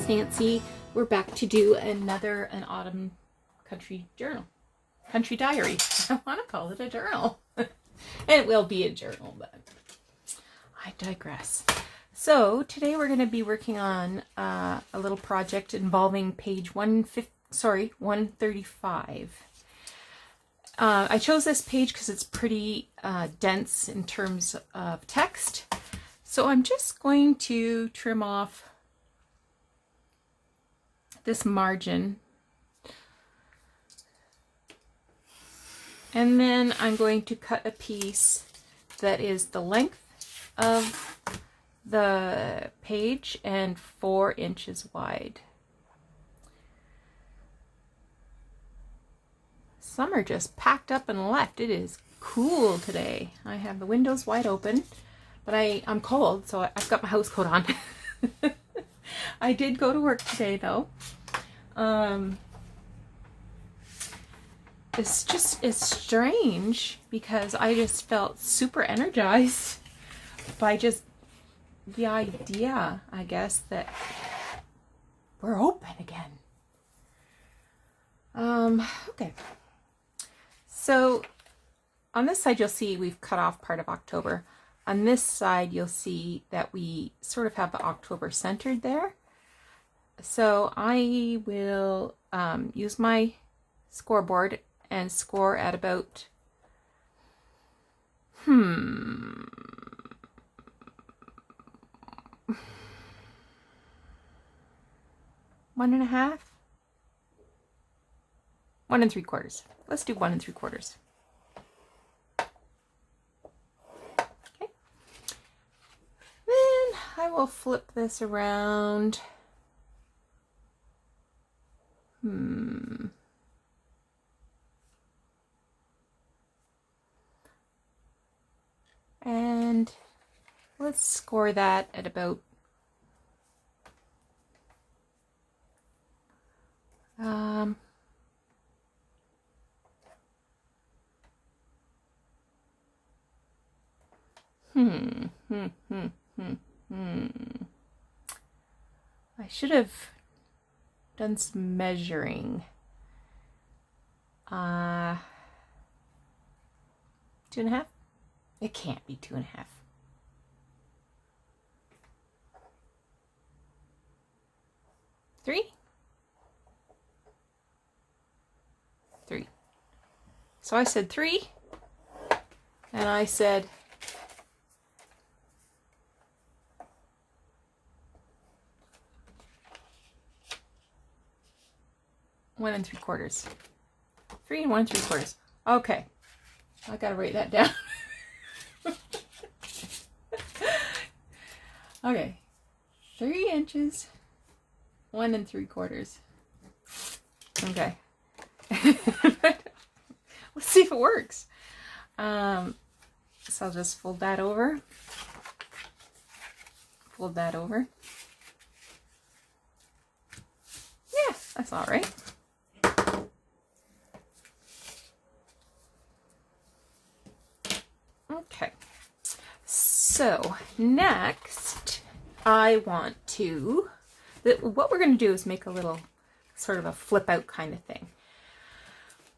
Nancy. We're back to do an autumn country diary. I want to call it a journal. And it will be a journal, but I digress. So today we're going to be working on a little project involving page 135. I chose this page because it's pretty dense in terms of text. So I'm just going to trim off this margin. And then I'm going to cut a piece that is the length of the page and 4 inches wide. Summer just packed up and left. It is cool today. I have the windows wide open, but I'm cold, so I've got my house coat on. I did go to work today though. It's strange because I just felt super energized by just the idea, I guess, that we're open again. Okay. So on this side, you'll see we've cut off part of October. On this side, you'll see that we sort of have October centered there. So I will use my scoreboard and score at about 1.5, 1 3/4. Let's do 1 3/4. Okay. Then I will flip this around. And let's score that at about I should have done some measuring. 2.5? It can't be 2.5. 3? 3. So I said 3, and I said 1 3/4. 3 and 1 3/4. Okay, I gotta write that down. Okay, 3 inches, 1 3/4. Okay. Let's see if it works. So I'll just fold that over. Fold that over. Yeah, that's all right. Okay. So next, I want to, what we're going to do is make a little sort of a flip out kind of thing.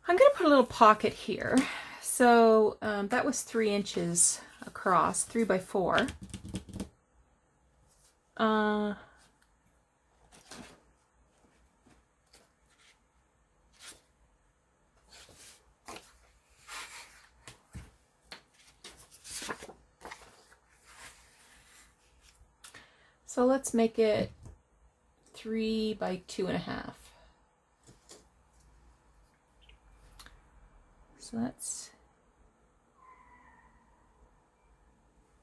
I'm going to put a little pocket here. So that was 3 inches across, 3 by 4. So let's make it 3 by 2.5. So that's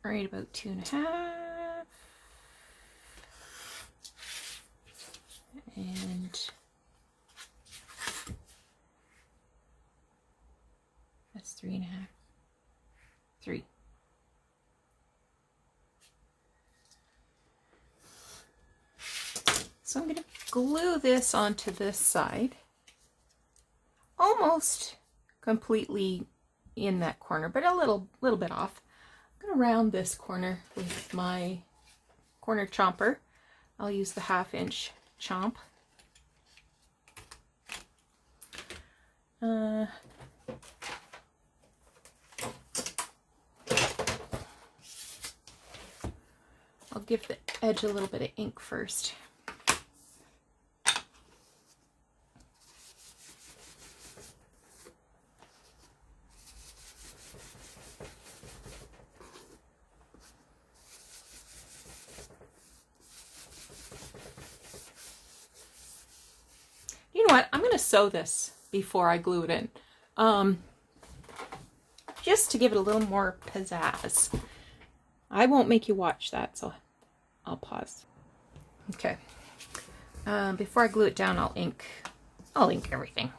right about 2.5. And that's 3.5. 3. So I'm going to glue this onto this side, almost completely in that corner, but a little bit off. I'm going to round this corner with my corner chomper. I'll use the 1/2 inch chomp. I'll give the edge a little bit of ink first. You know what? I'm going to sew this before I glue it in. Just to give it a little more pizzazz. I won't make you watch that, so I'll pause. Okay. Before I glue it down, I'll ink everything.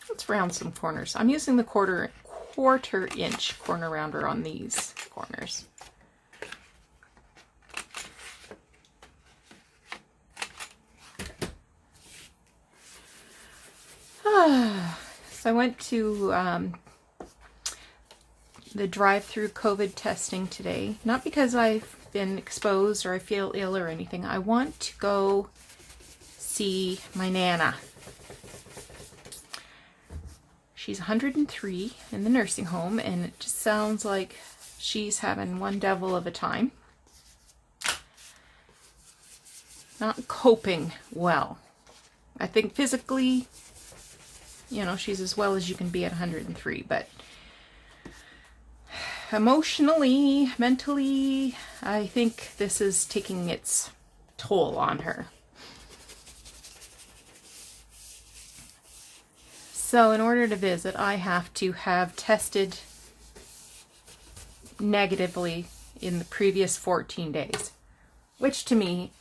Let's round some corners. I'm using the quarter inch corner rounder on these corners. So I went to the drive-through COVID testing today, not because I've been exposed or I feel ill or anything. I want to go see my Nana. She's 103 in the nursing home, and it just sounds like she's having one devil of a time. Not coping well. I think physically, you know, she's as well as you can be at 103, but emotionally, mentally, I think this is taking its toll on her. So in order to visit, I have to have tested negatively in the previous 14 days, which to me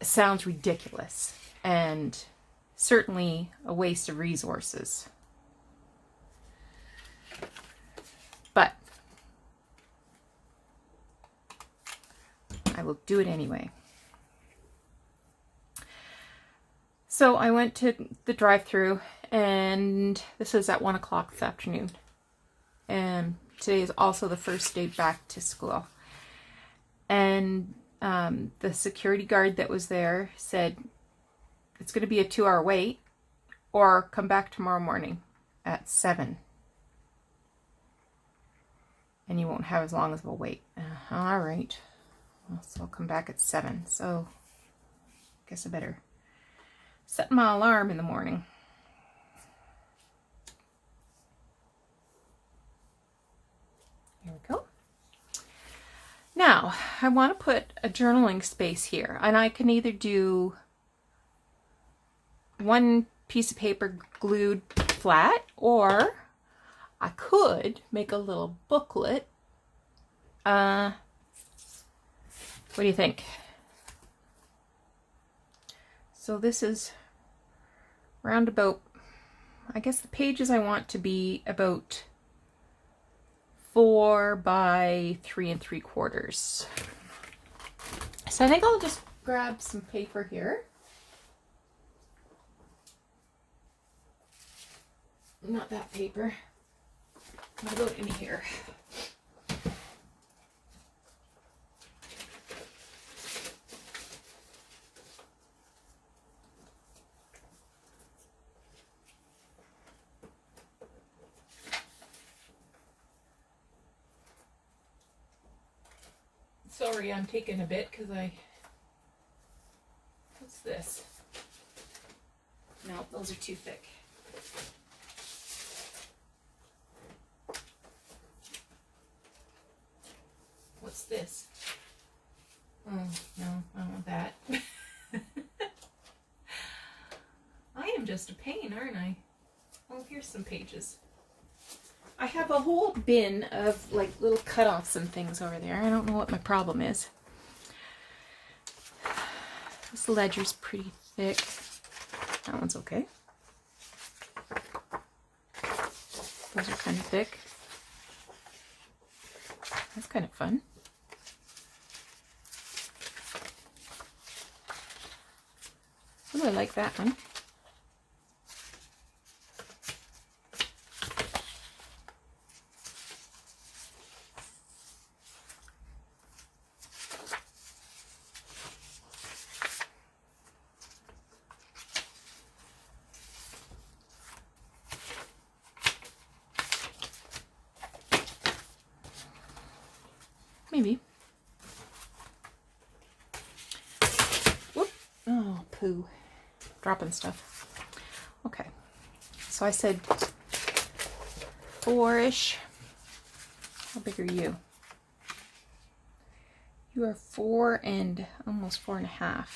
sounds ridiculous and certainly a waste of resources. But I will do it anyway. So I went to the drive-through, and this is at 1 o'clock this afternoon. And today is also the first day back to school. And the security guard that was there said, it's going to be a 2-hour wait, or come back tomorrow morning at 7. And you won't have as long as a wait. All right. Well, so I'll come back at 7. So I guess I better set my alarm in the morning. Here we go. Now, I want to put a journaling space here, and I can either do one piece of paper glued flat, or I could make a little booklet. What do you think? So this is round about, I guess the pages I want to be about 4 by 3 3/4. So I think I'll just grab some paper here. Not that paper. What about in here? Sorry, I'm taking a bit because what's this? No, those are too thick. What's this? Oh, no, I don't want that. I am just a pain, aren't I? Oh, here's some pages. I have a whole bin of like little cutoffs and things over there. I don't know what my problem is. This ledger's pretty thick. That one's okay. Those are kind of thick. That's kind of fun. Oh, I like that one. poo, dropping stuff. Okay, so I said 4-ish. How big are you? You are 4 and almost 4.5.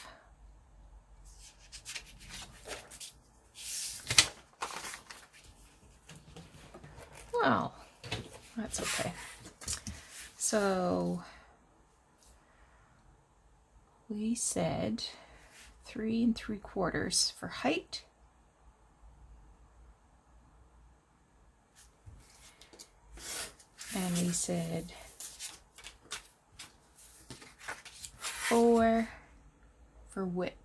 Well, that's okay. So we said 3 3/4 for height. And we said 4 for width.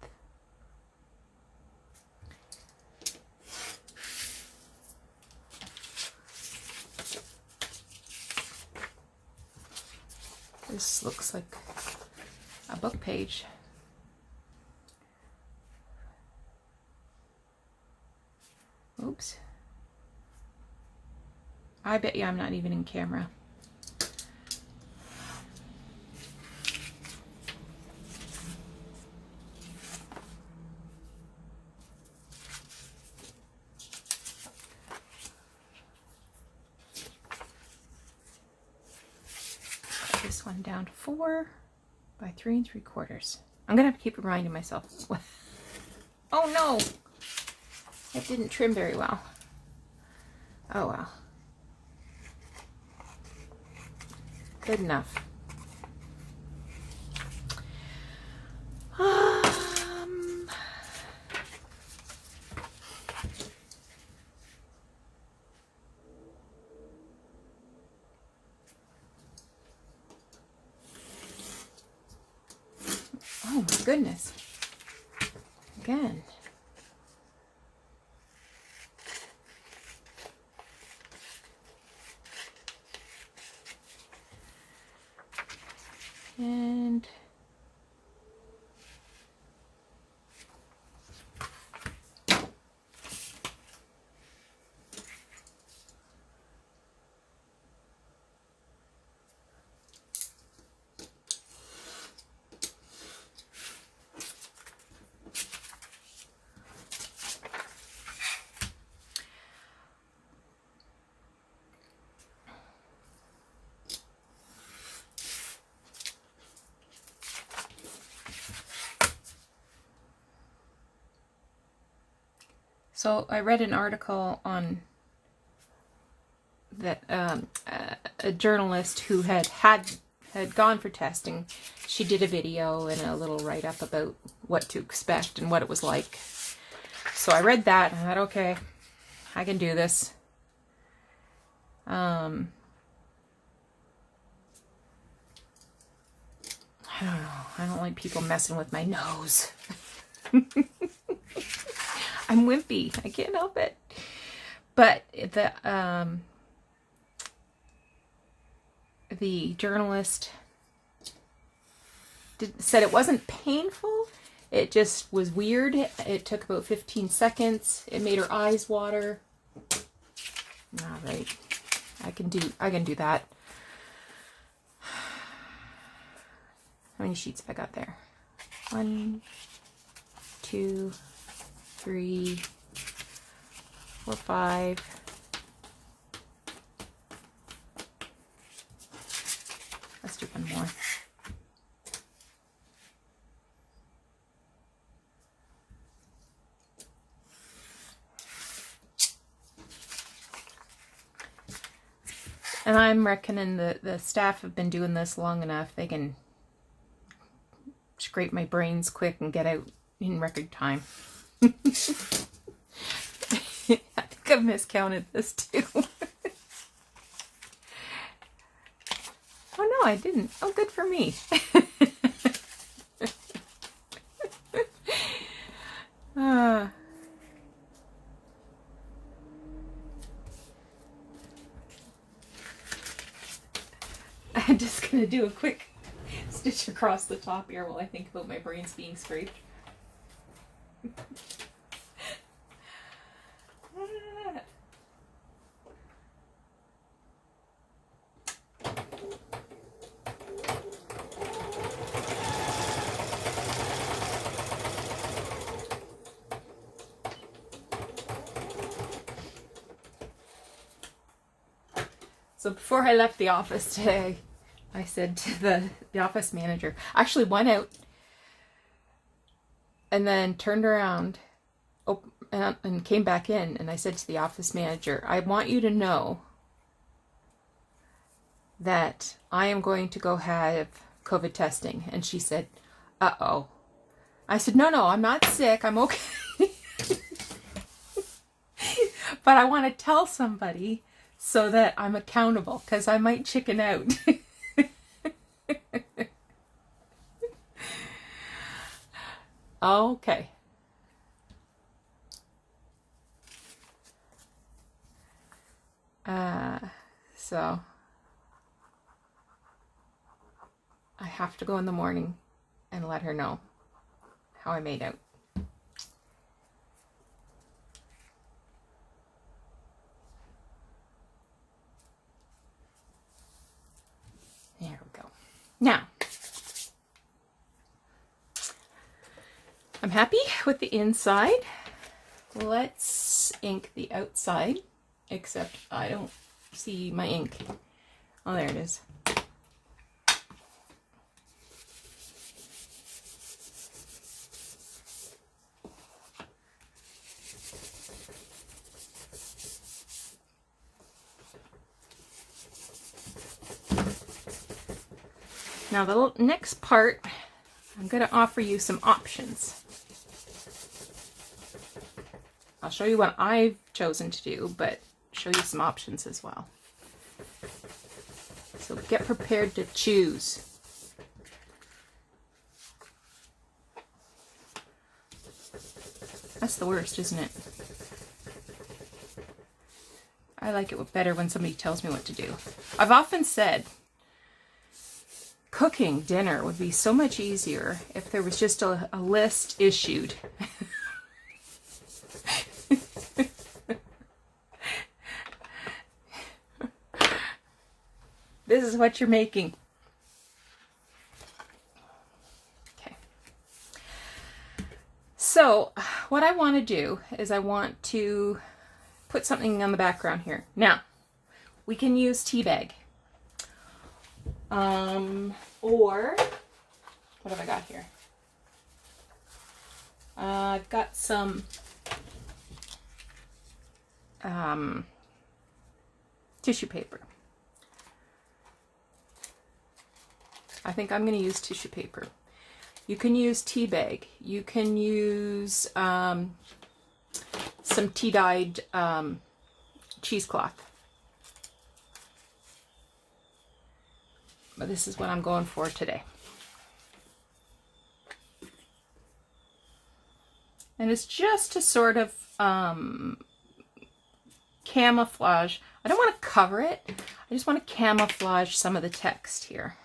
This looks like a book page. Oops. I bet you I'm not even in camera. Cut this one down to 4 by 3 3/4. I'm gonna have to keep reminding myself. Oh no! It didn't trim very well. Oh well. Good enough. Oh my goodness. Again. And so I read an article on that a journalist who had gone for testing. She did a video and a little write-up about what to expect and what it was like. So I read that and I thought, okay, I can do this. I don't know. I don't like people messing with my nose. I'm wimpy. I can't help it. But the journalist said it wasn't painful. It just was weird. It took about 15 seconds. It made her eyes water. All right. I can do that. How many sheets have I got there? 1, 2, 3, 4, 5. Let's do one more. And I'm reckoning the staff have been doing this long enough. They can scrape my brains quick and get out in record time. I think I've miscounted this too. Oh no, I didn't. Oh, good for me. I'm just going to do a quick stitch across the top here while I think about my brains being scraped. So before I left the office today, I said to the office manager, I actually went out and then turned around and came back in, and I said to the office manager, I want you to know that I am going to go have COVID testing. And she said, uh-oh. I said, no, I'm not sick. I'm okay. But I want to tell somebody so that I'm accountable, because I might chicken out. Okay. So I have to go in the morning and let her know how I made out. There we go. Now, I'm happy with the inside. Let's ink the outside, except I don't see my ink. Oh, there it is. Now the next part, I'm going to offer you some options. I'll show you what I've chosen to do, but show you some options as well. So get prepared to choose. That's the worst, isn't it? I like it better when somebody tells me what to do. I've often said cooking dinner would be so much easier if there was just a list issued. This is what you're making. Okay. So what I want to do is I want to put something on the background here. Now, we can use tea bag. Or, what have I got here? I've got some tissue paper. I think I'm going to use tissue paper. You can use tea bag. You can use some tea-dyed cheesecloth. But this is what I'm going for today. And it's just to sort of camouflage. I don't want to cover it. I just want to camouflage some of the text here.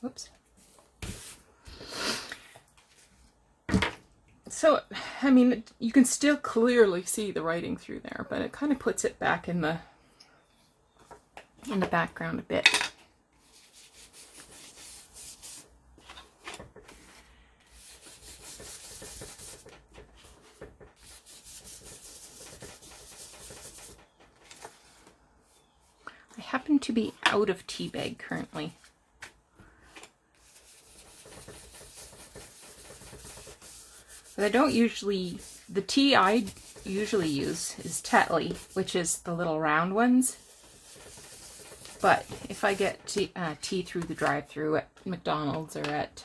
Whoops. So, I mean, you can still clearly see the writing through there, but it kind of puts it back in the background a bit. I happen to be out of tea bag currently. But I don't usually, the tea I usually use is Tetley, which is the little round ones. But if I get tea through the drive-thru at McDonald's or at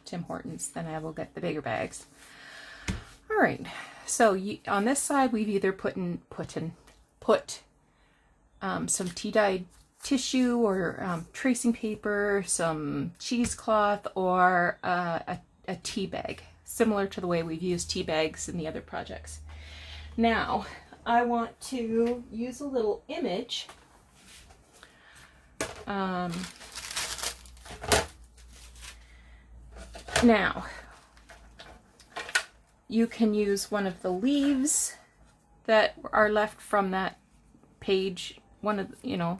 Tim Hortons, then I will get the bigger bags. All right, so on this side we've either put some tea-dyed tissue or tracing paper, some cheesecloth, or a tea bag, similar to the way we've used tea bags in the other projects. Now, I want to use a little image. Now, you can use one of the leaves that are left from that page, one of, you know,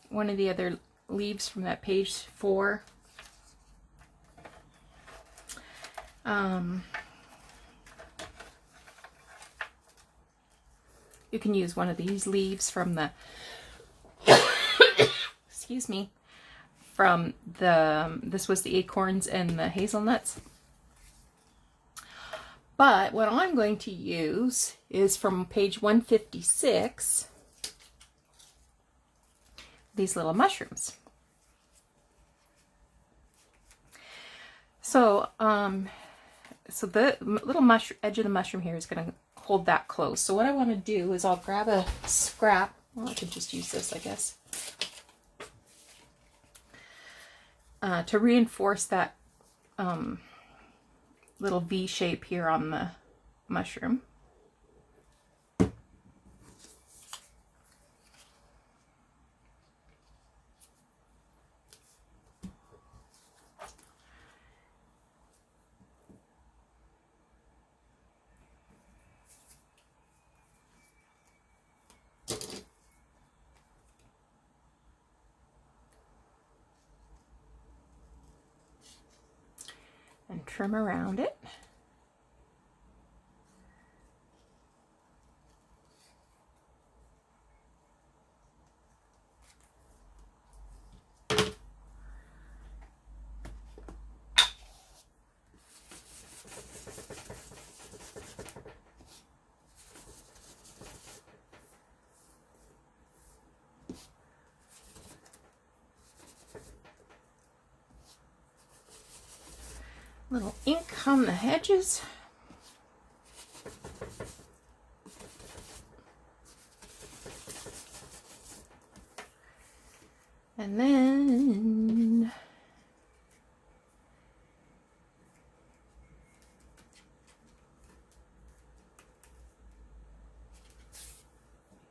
one of the other leaves from that page 4. You can use one of these leaves from the excuse me, from the this was the acorns and the hazelnuts. But what I'm going to use is from page 156, these little mushrooms. So so the little edge of the mushroom here is going to hold that close. So what I want to do is I'll grab a scrap. Well, I could just use this, I guess, to reinforce that little V shape here on the mushroom. And trim around it. Little ink on the edges. And then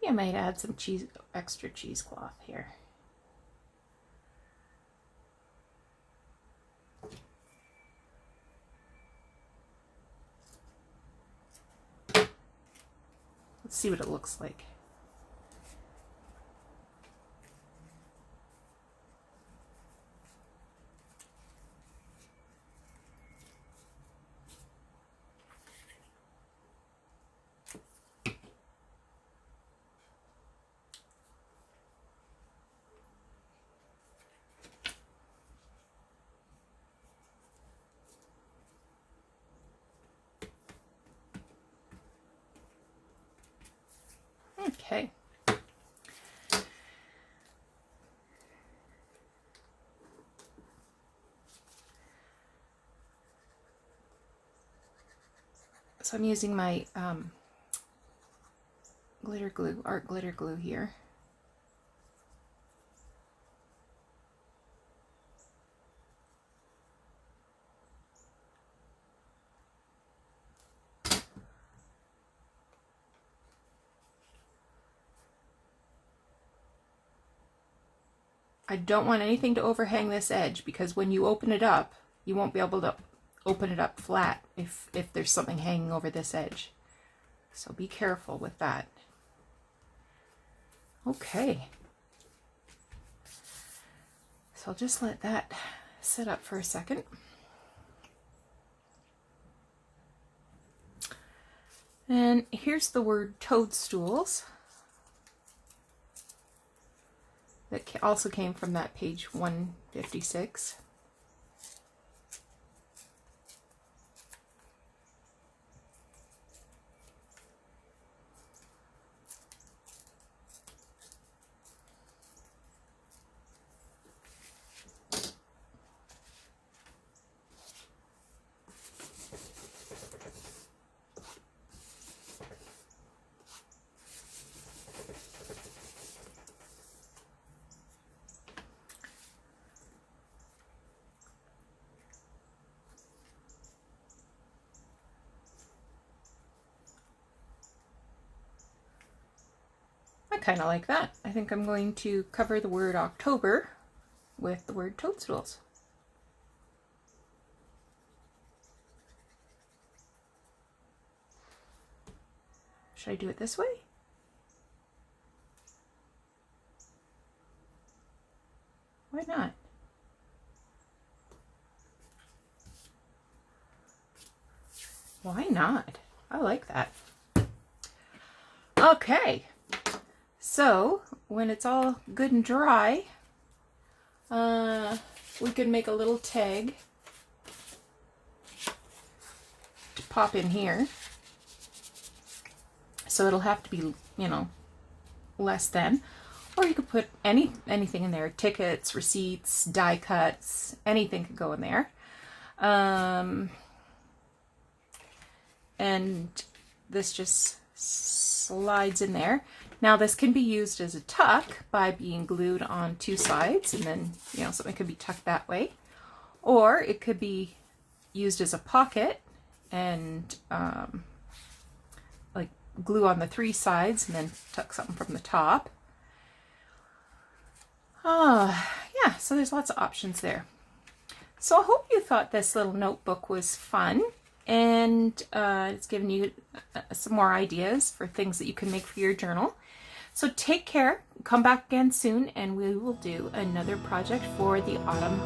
I might add some extra cheesecloth here. Let's see what it looks like. Okay. So I'm using my glitter glue, art glitter glue here. I don't want anything to overhang this edge, because when you open it up, you won't be able to open it up flat if there's something hanging over this edge. So be careful with that. Okay. So I'll just let that sit up for a second. And here's the word toadstools. That also came from that page 156. Kind of like that. I think I'm going to cover the word October with the word toadstools. Should I do it this way? Why not? Why not? I like that. Okay, so when it's all good and dry, we can make a little tag to pop in here. So it'll have to be, you know, less than. Or you could put anything in there. Tickets, receipts, die cuts, anything could go in there. And this just slides in there. Now this can be used as a tuck by being glued on two sides, and then, you know, something could be tucked that way. Or it could be used as a pocket and like glue on the three sides and then tuck something from the top. Yeah, so there's lots of options there. So I hope you thought this little notebook was fun, and it's given you some more ideas for things that you can make for your journal. So take care, come back again soon, and we will do another project for the autumn